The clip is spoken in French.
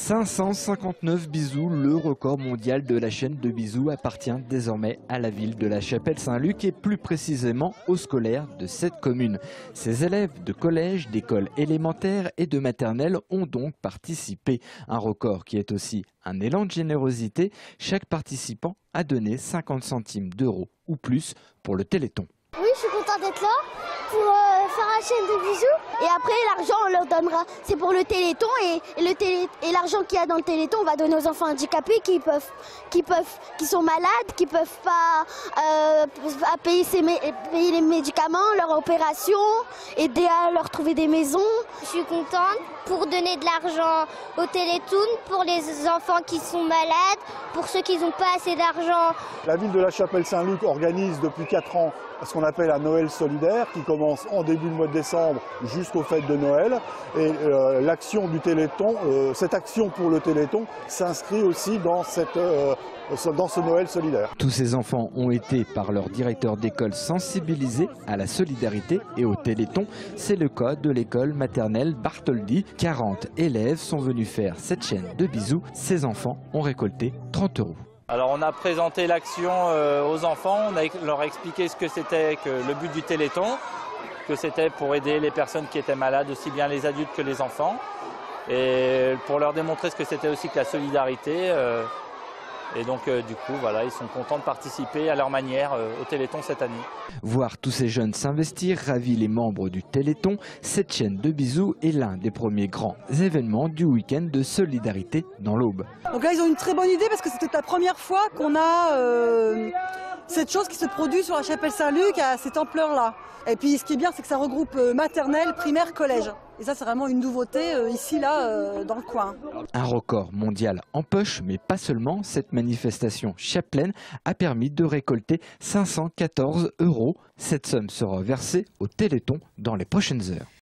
559 bisous, le record mondial de la chaîne de bisous appartient désormais à la ville de La Chapelle-Saint-Luc et plus précisément aux scolaires de cette commune. Ces élèves de collège, d'école élémentaire et de maternelle ont donc participé. Un record qui est aussi un élan de générosité. Chaque participant a donné 50 centimes d'euros ou plus pour le Téléthon. Oui, je suis contente d'être là pour faire la chaîne de bisous. Et après, l'argent, on leur donnera. C'est pour le Téléthon et l'argent qu'il y a dans le Téléthon, on va donner aux enfants handicapés qui sont malades, qui peuvent pas payer les médicaments, leur opération, aider à leur trouver des maisons. Je suis contente pour donner de l'argent au Téléthon pour les enfants qui sont malades, pour ceux qui n'ont pas assez d'argent. La ville de La Chapelle-Saint-Luc organise depuis 4 ans ce qu'on appelle un Noël solidaire qui commence en début de mois de décembre jusqu'aux fêtes de Noël. Et l'action du Téléthon, cette action pour le Téléthon s'inscrit aussi dans ce Noël solidaire. Tous ces enfants ont été par leur directeur d'école sensibilisés à la solidarité et au Téléthon. C'est le cas de l'école maternelle Bartholdi. 40 élèves sont venus faire cette chaîne de bisous. Ces enfants ont récolté 30 euros. Alors on a présenté l'action aux enfants, on leur a expliqué ce que c'était que le but du Téléthon, que c'était pour aider les personnes qui étaient malades, aussi bien les adultes que les enfants, et pour leur démontrer ce que c'était aussi que la solidarité. Et donc du coup, voilà, ils sont contents de participer à leur manière au Téléthon cette année. Voir tous ces jeunes s'investir ravit les membres du Téléthon. Cette chaîne de bisous est l'un des premiers grands événements du week-end de solidarité dans l'Aube. Donc là, ils ont une très bonne idée parce que c'était la première fois qu'on a cette chose qui se produit sur La Chapelle-Saint-Luc à cette ampleur-là. Et puis ce qui est bien, c'est que ça regroupe maternelle, primaire, collège. Et ça, c'est vraiment une nouveauté ici, là, dans le coin. Un record mondial en poche, mais pas seulement. Cette manifestation chapelaine a permis de récolter 514 euros. Cette somme sera versée au Téléthon dans les prochaines heures.